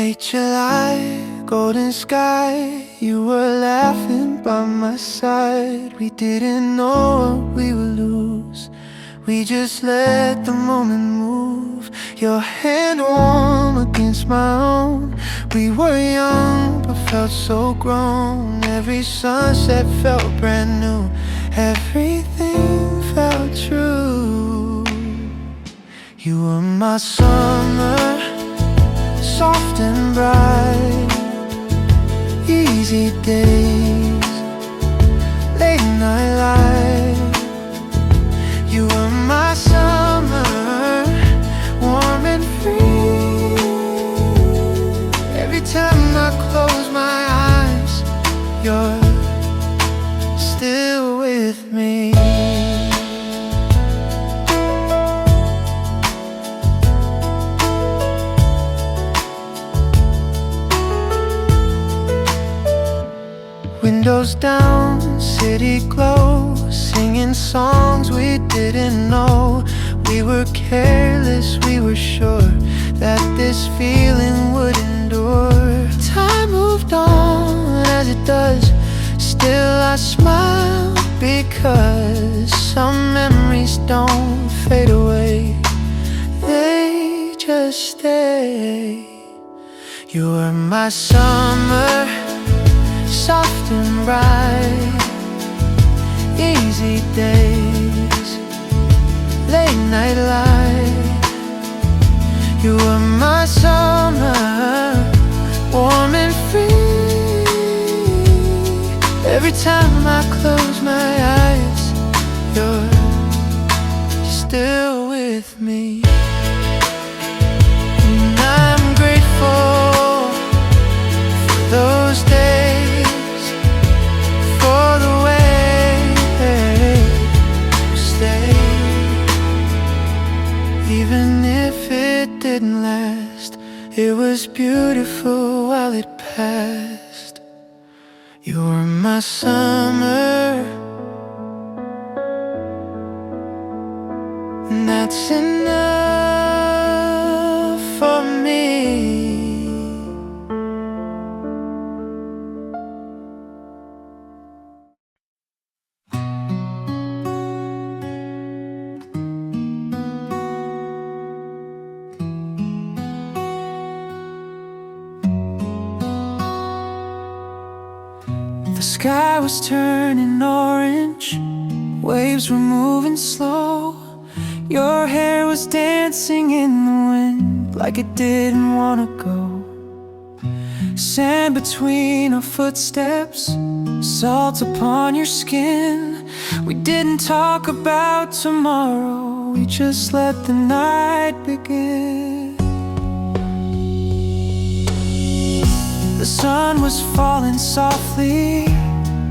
Late July, golden sky, you were laughing by my side. We didn't know what we would lose, we just let the moment move. Your hand warm against my own. We were young but felt so grown. Every sunset felt brand new, everything felt true. You were my summer, soft and bright. Easy days, late night light. You were my summer, warm and free. Every time I close my eyes, you're still with me. Windows down, city glow, singing songs we didn't know. We were careless, we were sure that this feeling would endure. Time moved on as it does, still I smile because some memories don't fade away, they just stay. You were my summer, soft and bright. Easy days, late night light. You were my summer, warm and free. Every time I close my eyes, you're still with me. And I'm grateful for those days, for the way you stayed. Even if it didn't last, it was beautiful while it passed. You were my summer, and that's enough for me. The sky was turning orange, waves were moving slow. Your hair was dancing in the wind like it didn't wanna go. Sand between our footsteps, salt upon your skin. We didn't talk about tomorrow, we just let the night begin. The sun was falling softly,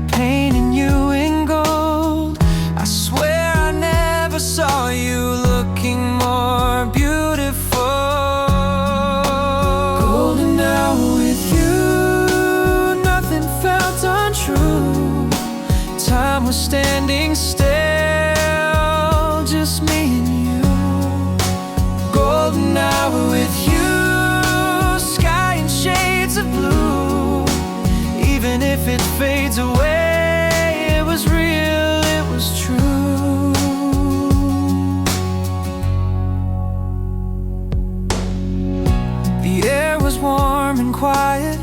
painting you in gold. I swear I never saw you looking more beautiful. Golden hour with you, nothing felt untrue. Time was standing still, just me and you. Golden hour with you, sky in shades of blue. Even if it fades away, it was real, it was true. The air was warm and quiet,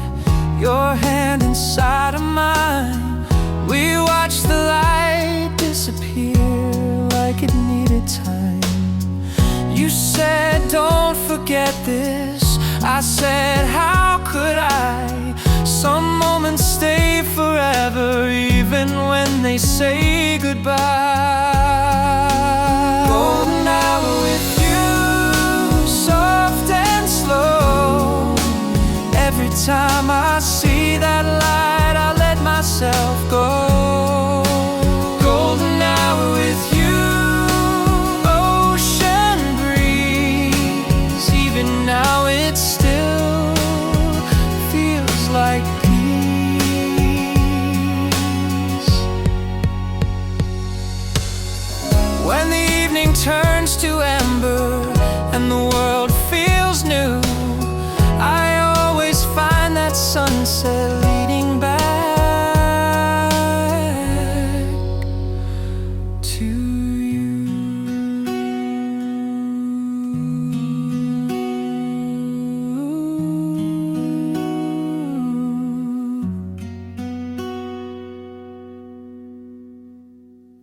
your hand inside of mine. We watched the light disappear like it needed time. You said, don't forget this. I said, how could I? Some moments stay forever, even when they say goodbye. Golden hour with you, soft and slow. Every time I see that light, I let myself go. Golden hour with you, ocean breeze. Even now it still feels like peace. When the evening turns to amber and the world feels new, I always sunset leading back to you.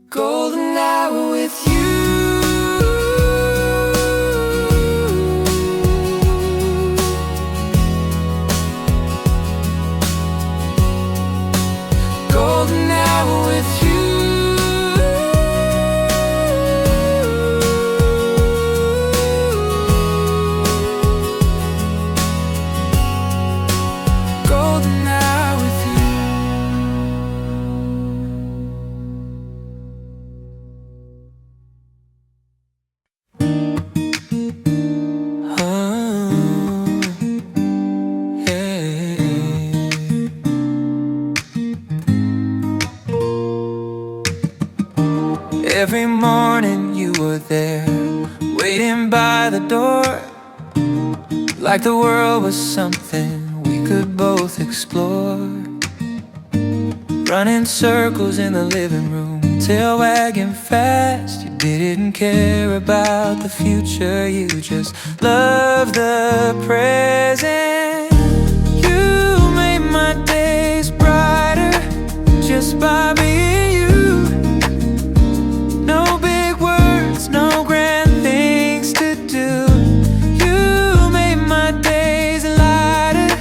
Golden hour with you. Golden hour with you. Golden hour with you. Every morning you were there, waiting by the door, like the world was something we could both explore. Running circles in the living room, tail wagging fast. You didn't care about the future, you just loved the present. You made my days brighter just by being you. No big words, no grand things to do. You made my days lighter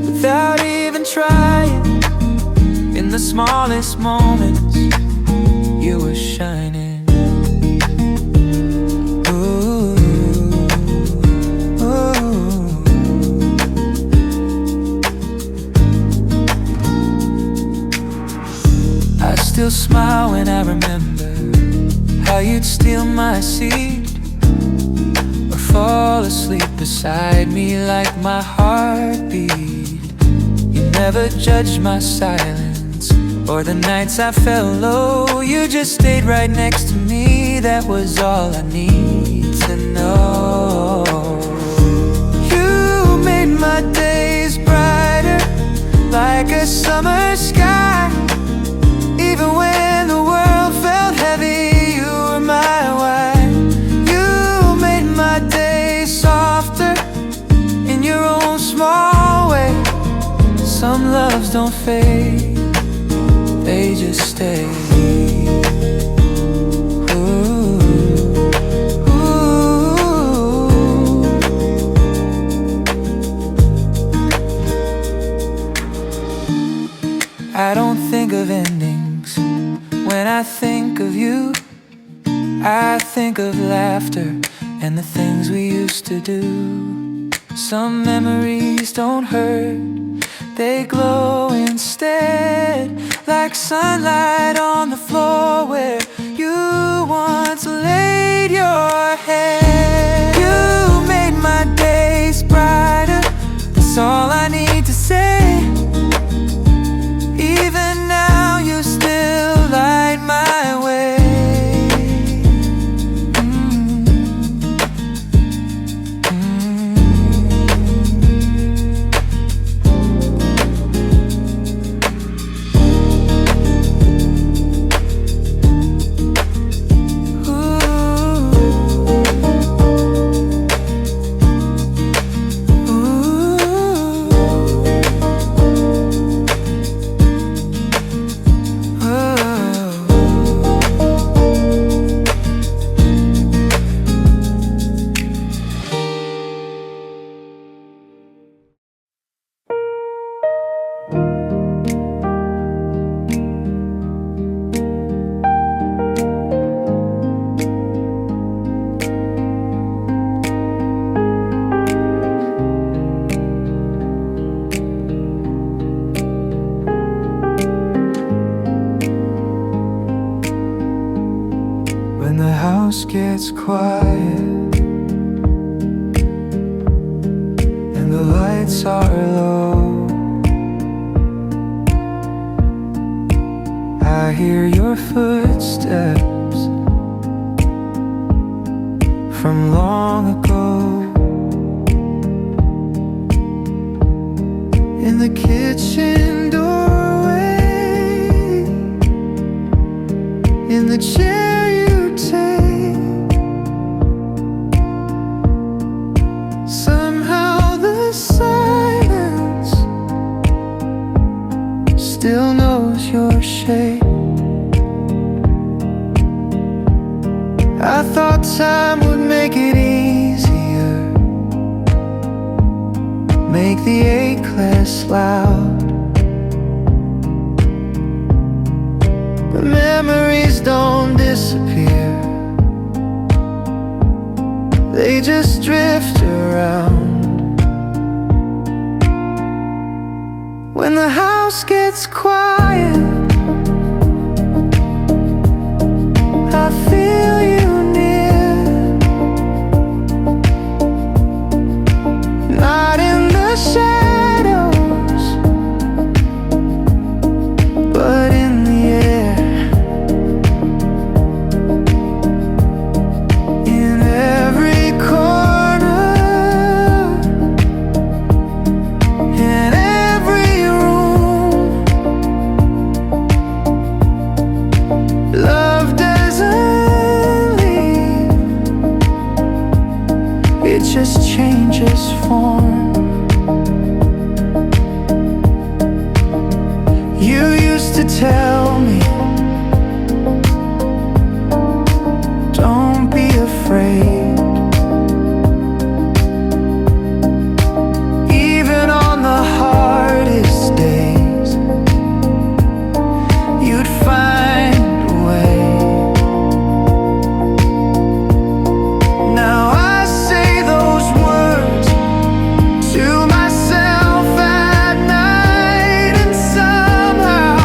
without even trying. In the smallest moments, you were shining. Ooh, ooh. I still smile when I remember how you'd steal my seat or fall asleep beside me like my heartbeat. You never judged my silence or the nights I felt low. You just stayed right next to me, that was all I need to know. You made my days brighter like a summer sky. Even when the world felt heavy, you were my wife. You made my days softer in your own small way. Some loves don't fade, they just stay. Ooh, ooh. I don't think of endings when I think of you. I think of laughter and the things we used to do. Some memories don't hurt, they glow instead, like sunlight on the floor where you once laid your head. You made my days brighter, that's all I need to say. Even now you still light my way. house gets quiet and the lights are low, I hear your footsteps from long ago. in the kitchen doorway, in the chair you take. Somehow the silence still knows your shape. I thought time would make it easier, make the ache less loud. But memories don't disappear, they just drift around. When the house gets quiet, I feel you near, not in the shadows, but in the air. In every corner, in every room, love doesn't leave, it just changes form. You used to tell me, don't be afraid. Even on the hardest days, you'd find a way. Now I say those words to myself at night, and somehow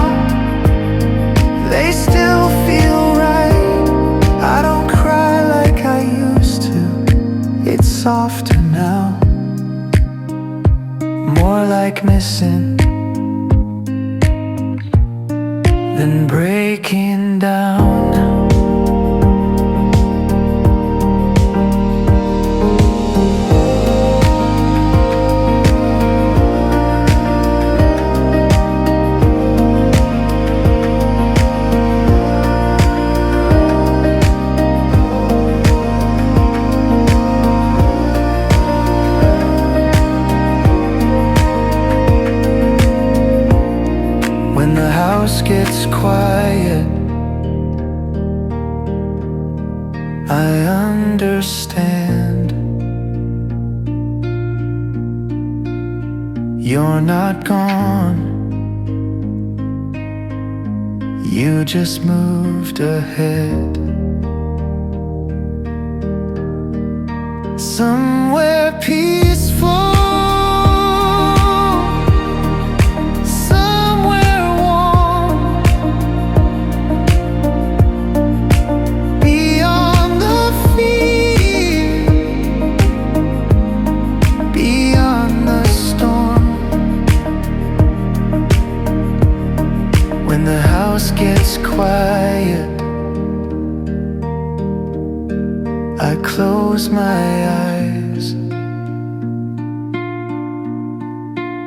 they still feel right. I don't cry like I used to, it's softer now, more like missing than breaking down. When the house gets quiet, I understand. You're not gone, you just moved ahead. Somewhere peaceful, when the house gets quiet, I close my eyes,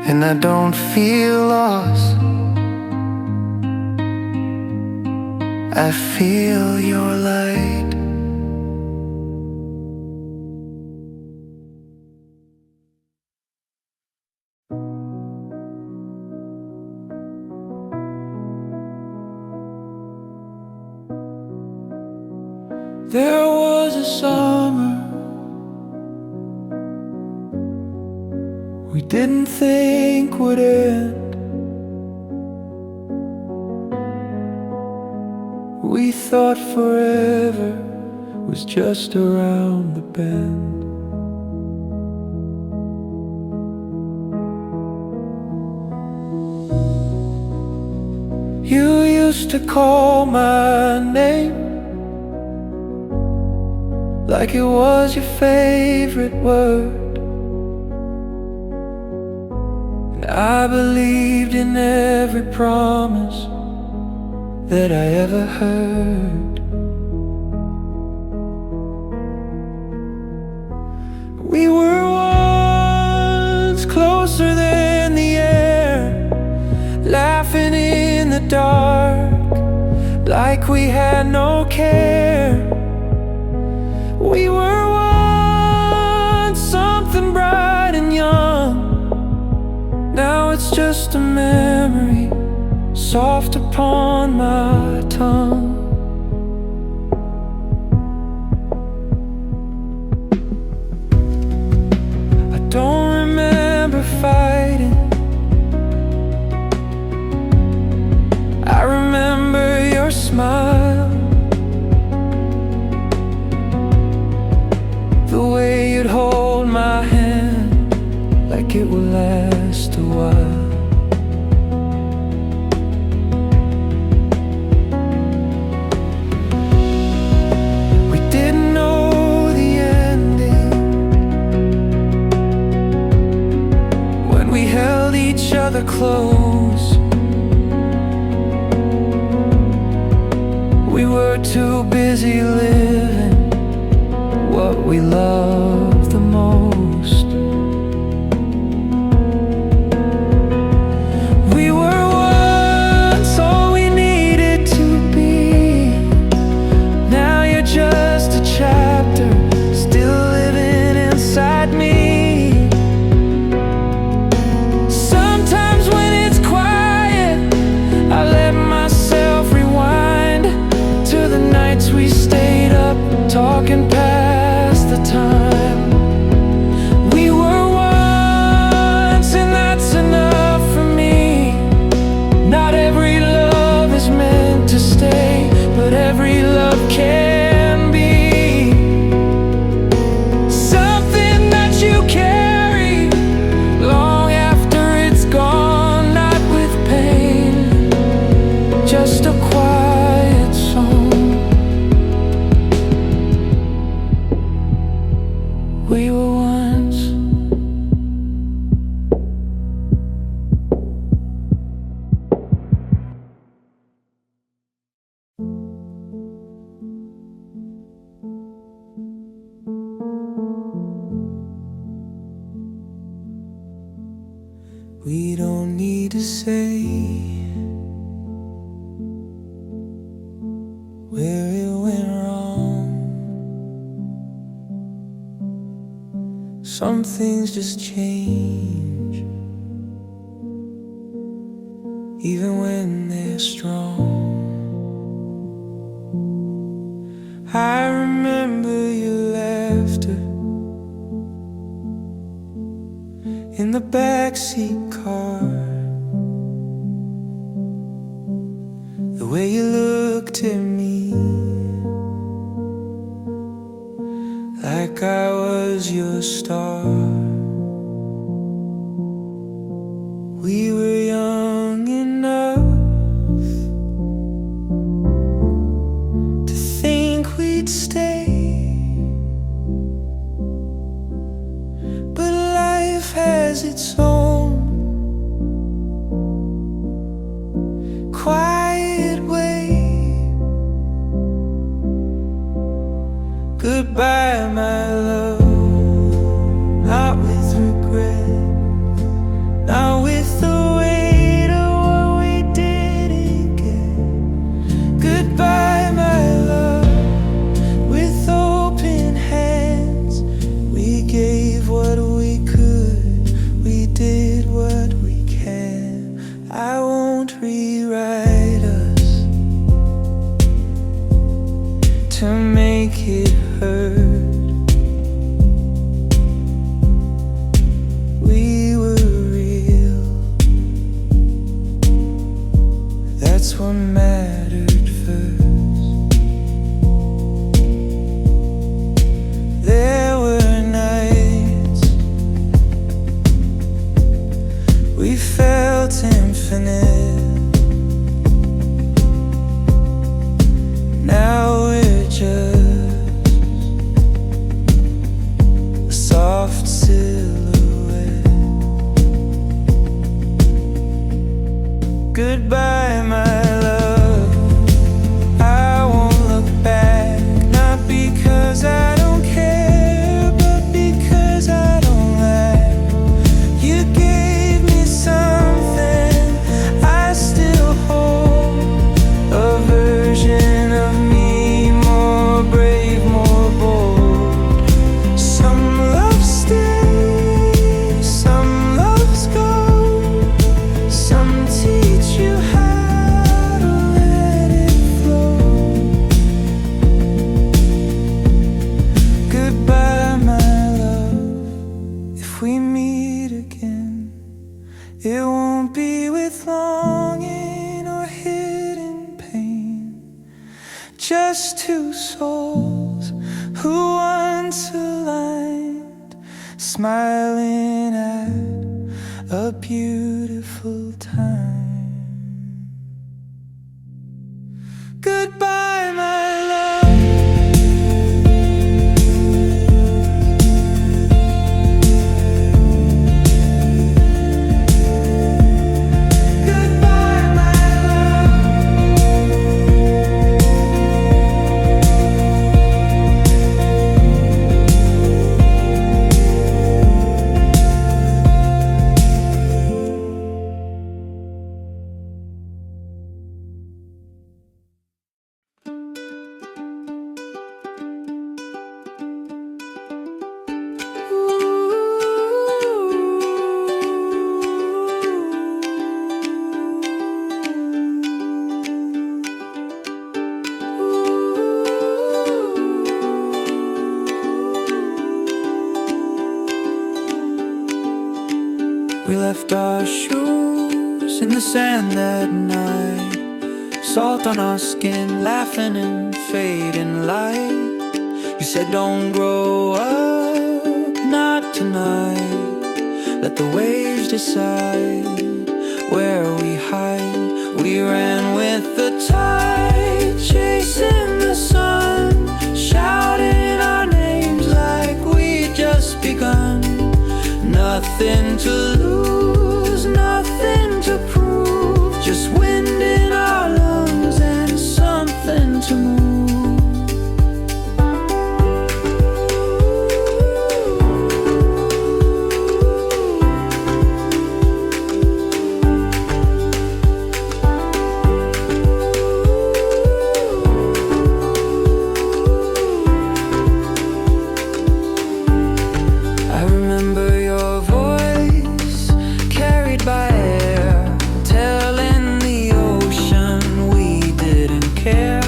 and I don't feel lost, I feel your light. There was a summer we didn't think would end. We thought forever was just around the bend. You used to call my name like it was your favorite word, and I believed in every promise that I ever heard. We were once closer than the air, dark, like we had no care. We were once something bright and young. Now it's just a memory, soft upon my tongue. I don't remember fighting, I remember your smile, the way you'd hold my hand like it would last a while. We didn't know the ending when we held each other close. We were too busy living what we loved the most. We were once all we needed to be. Now you're just a chapter still living inside me. Sometimes when it's quiet, I let myself rewind to the nights we stayed up talking past the time. We were once, and that's enough for me. Not every love is meant to stay, but every love can be something that you carry long after it's gone. Not with pain, just a quiet song. We were once. We don't need to say where it went wrong. Some things just change, even when they're strong. I remember your laughter in the backseat car, the way you looked at me like I was your star. We were young enough to think we'd stay, but life has its own quiet way. Goodbye, my love, not with regret, not with the weight of what we didn't get. Goodbye, my love, with open hands. We gave what we could, we did what we can. I won't rewrite us to make it hurt. We were real, that's what mattered first. There were nights we felt infinite. Now we're just a soft silhouette. Goodbye, my love, I won't look back, not because I don't care, but because I don't lack. You gave me something I still hold. with longing or hidden pain. Just two souls who once aligned, smiling at a beautiful time. Goodbye, my love. We left our shoes in the sand that night, salt on our skin, laughing in fading light. You said don't grow up, not tonight. Let the waves decide where we hide. We ran with the tide, chasing the sun, shouting our names like we'd just begun. Nothing to lose, nothing to prove, just wind in our lungs and something to move. I remember your voice carried by air, telling the ocean we didn't care.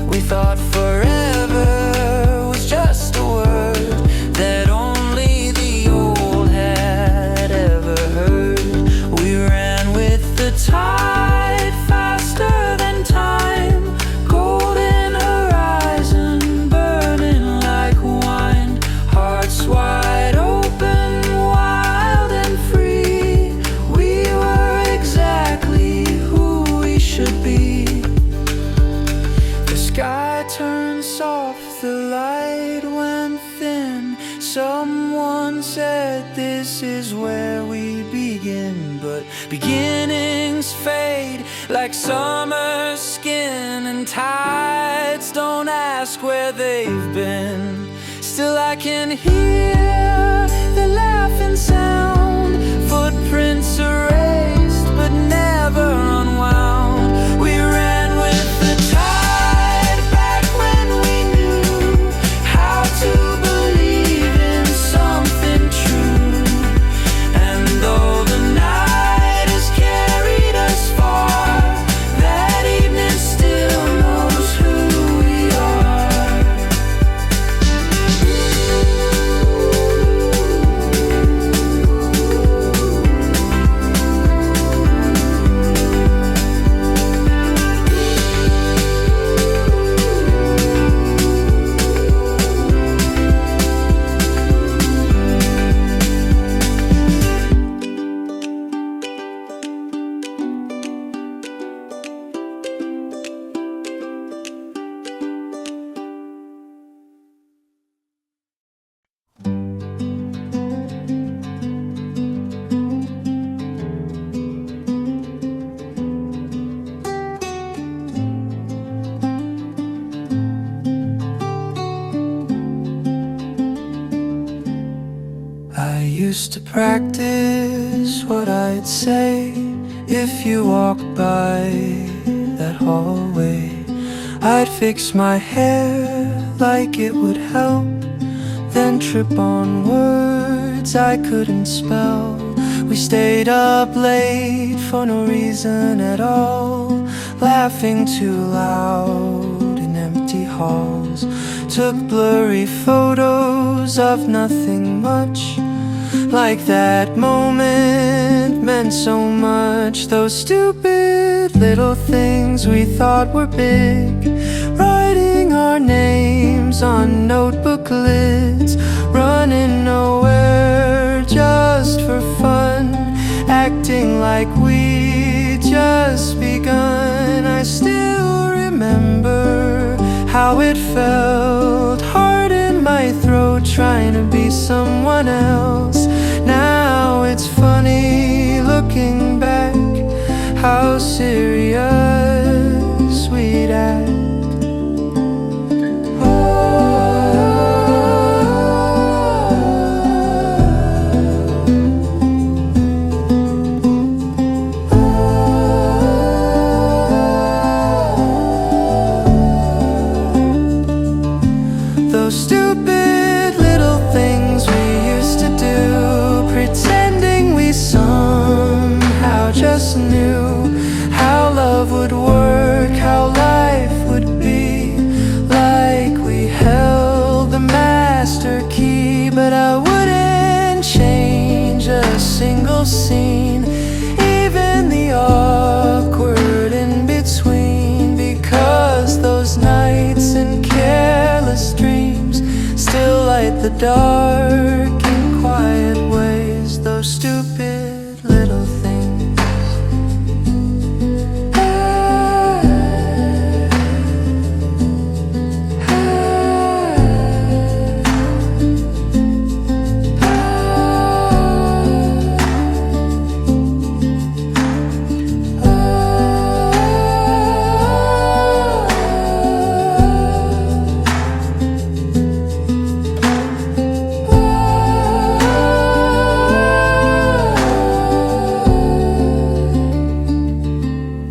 We thought forever was just a word that only the old had ever heard. We ran with the tide, faster than time, golden horizon burning like wine, hearts wide open, wild and free. We were exactly who we should be. The sky turned soft, the light went thin. Someone said this is where we begin, but beginnings fade like summer skin, and tides don't ask where they've been. Still I can hear the laughing sound, footprints erased but never unwound. We ran with the tide back when we knew how to believe in something true. And though the night has carried us far, that evening still knows who we are. I used to practice what I'd say if you walked by that hallway. I'd fix my hair like it would help, then trip on words I couldn't spell. We stayed up late for no reason at all, laughing too loud in empty halls. Took blurry photos of nothing much, Like that moment meant so much. Those stupid little things we thought were big. Writing our names on notebook lids. Running nowhere just for fun. Acting like we just begun. I still remember how it felt. Heart in my throat trying to be someone else. Now it's funny looking back how serious we'd act. Those stupid little things we used to do, pretending we somehow just knew how love would work, how life would be. Like we held the master key. But I wouldn't change a single scene, even the awkward in between. Because those nights and careless dreams still light the dark in quiet ways. Those stupid little things.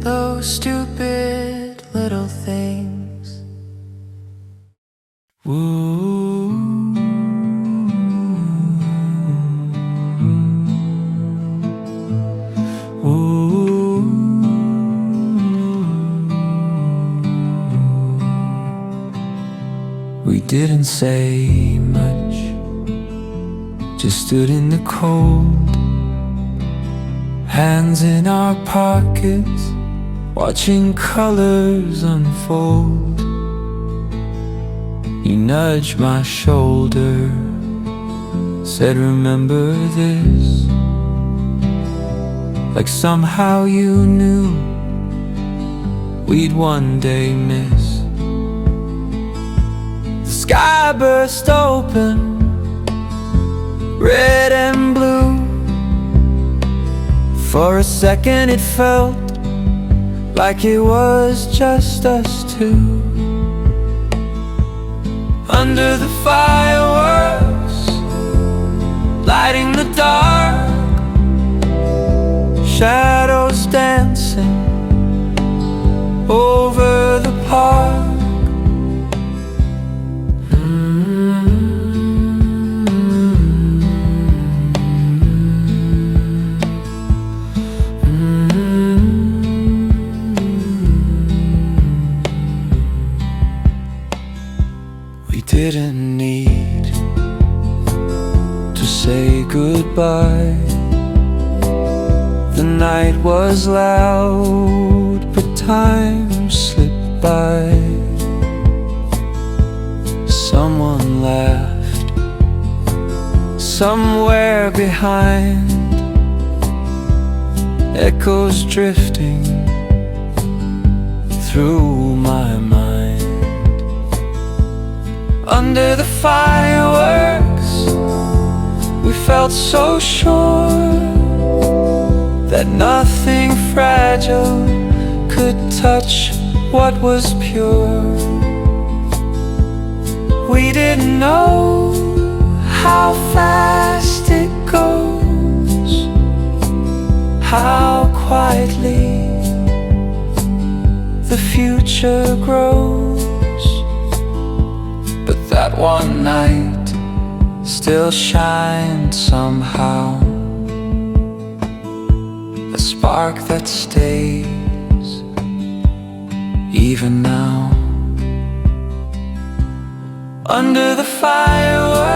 Those stupid little things. Ooh. Ooh. We didn't say much, just stood in the cold, hands in our pockets, watching colors unfold. You nudged my shoulder, said remember this. Like somehow you knew we'd one day miss. The sky burst open, red and blue. For a second it felt like it was just us two. Under the fireworks, lighting the dark, shadows dancing over the park. Didn't need to say goodbye. The night was loud, but time slipped by. Someone laughed somewhere behind, echoes drifting through my mind. Under the fireworks, we felt so sure that nothing fragile could touch what was pure. We didn't know how fast it goes, how quietly the future grows. But that one night still shines somehow, a spark that stays even now. Under the fireworks,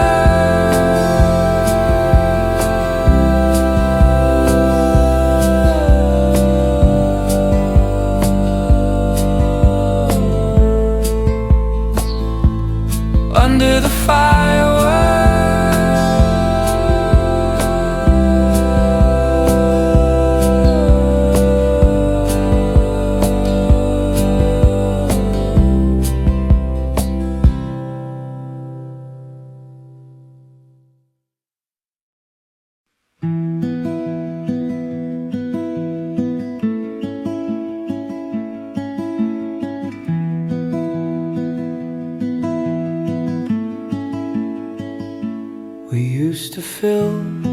filled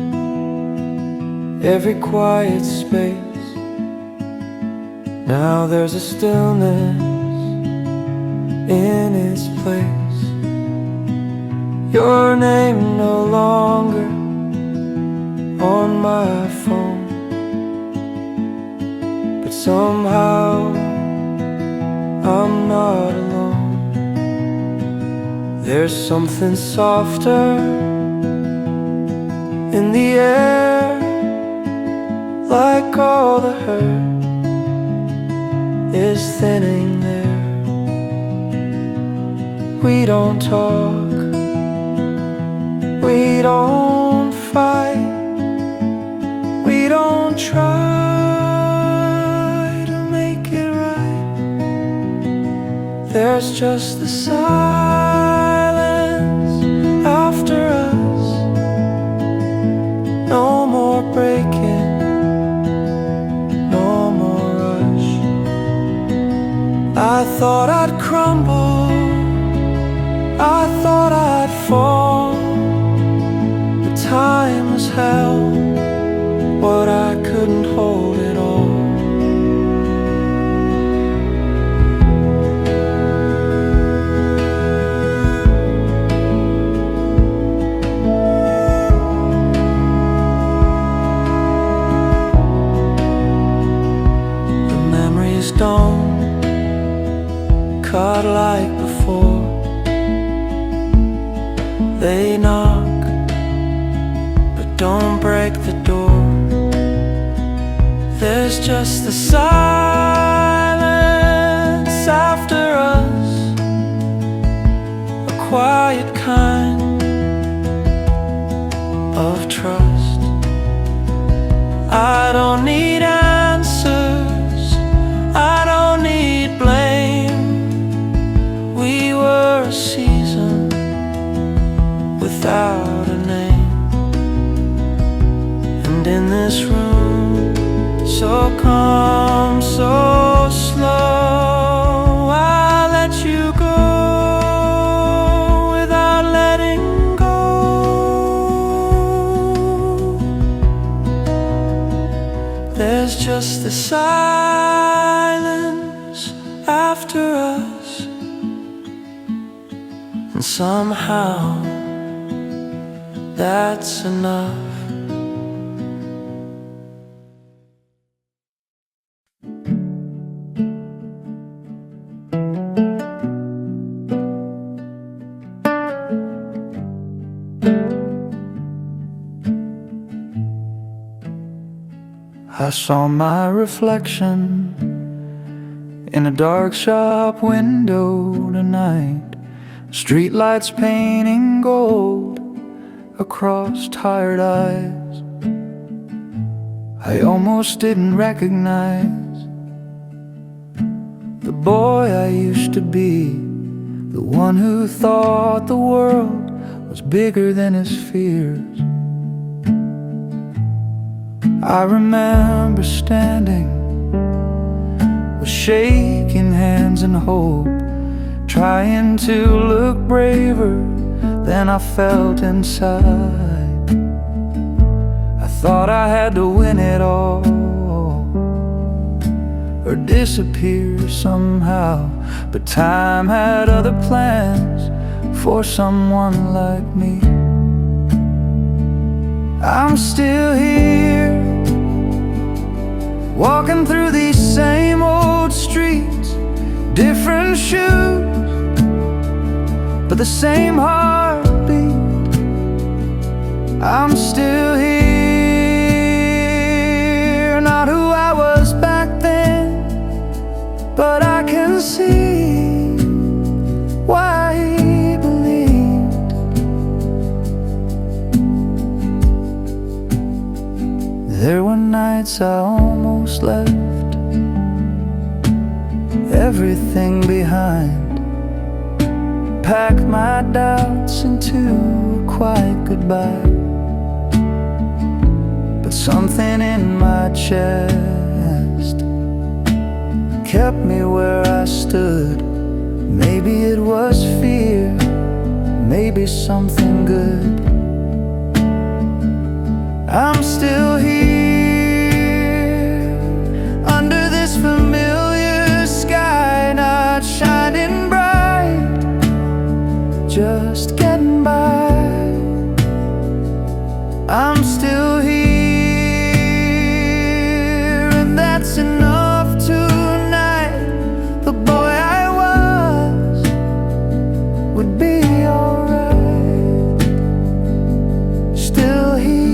every quiet space. Now there's a stillness in its place. Your name no longer on my phone, but somehow I'm not alone. There's something softer in the air, like all the hurt is thinning there. We don't talk, we don't fight, we don't try to make it right. There's just the silence after us. No more breaking, no more rush. I thought I'd crumble, I thought I'd fall. The time was hell, but I couldn't hold it all. The memories don't cut like before. They knock, but don't break the door. There's just the silence after us, a quiet kind of trust. I don't need answers, I don't need blame. We were a season without a name. And in this room, so calm, so slow, I let you go without letting go. There's just the silence after us, and somehow that's enough. I saw my reflection in a dark shop window tonight. Streetlights painting gold across tired eyes. I almost didn't recognize the boy I used to be, the one who thought the world was bigger than his fears. I remember standing with shaking hands and hope, trying to look braver than I felt inside. I thought I had to win it all, or disappear somehow, but time had other plans for someone like me. I'm still here, walking through these same old streets, different shoes, but the same heartbeat. I'm still here, not who I was back then, but I can see why he believed. There were nights I almost left everything behind, packed my doubts into a quiet goodbye. But something in my chest kept me where I stood. Maybe it was fear, maybe something good. I'm still here under this familiar sky, not shining bright, just getting by. I'm still here, and that's enough tonight. The boy I was would be alright. Still here.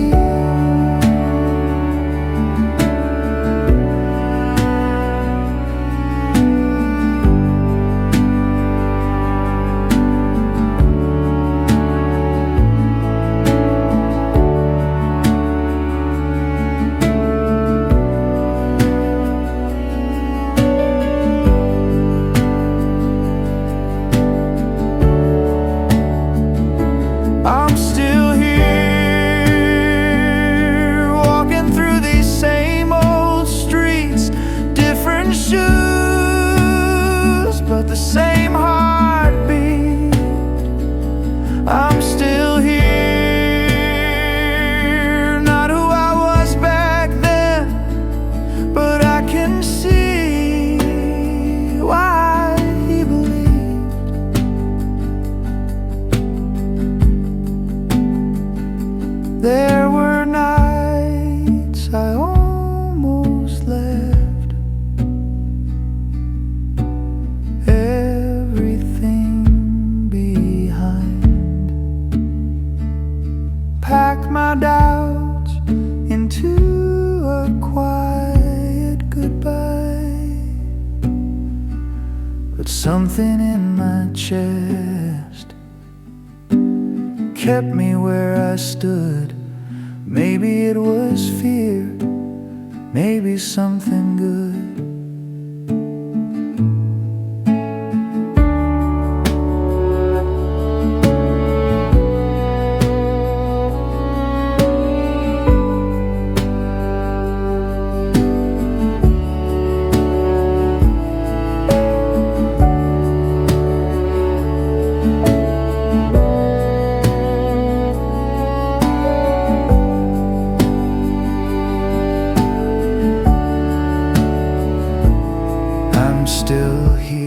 I'm still here, walking through these same old streets, different shoes, but the same heartbeat. I'm still here, not who I was back then, but I can see why he believed. There were nights I almost left everything behind, packed my doubts into a quiet goodbye. But something in my chest kept me where I stood. Maybe it was fear, maybe something good. I'm still here.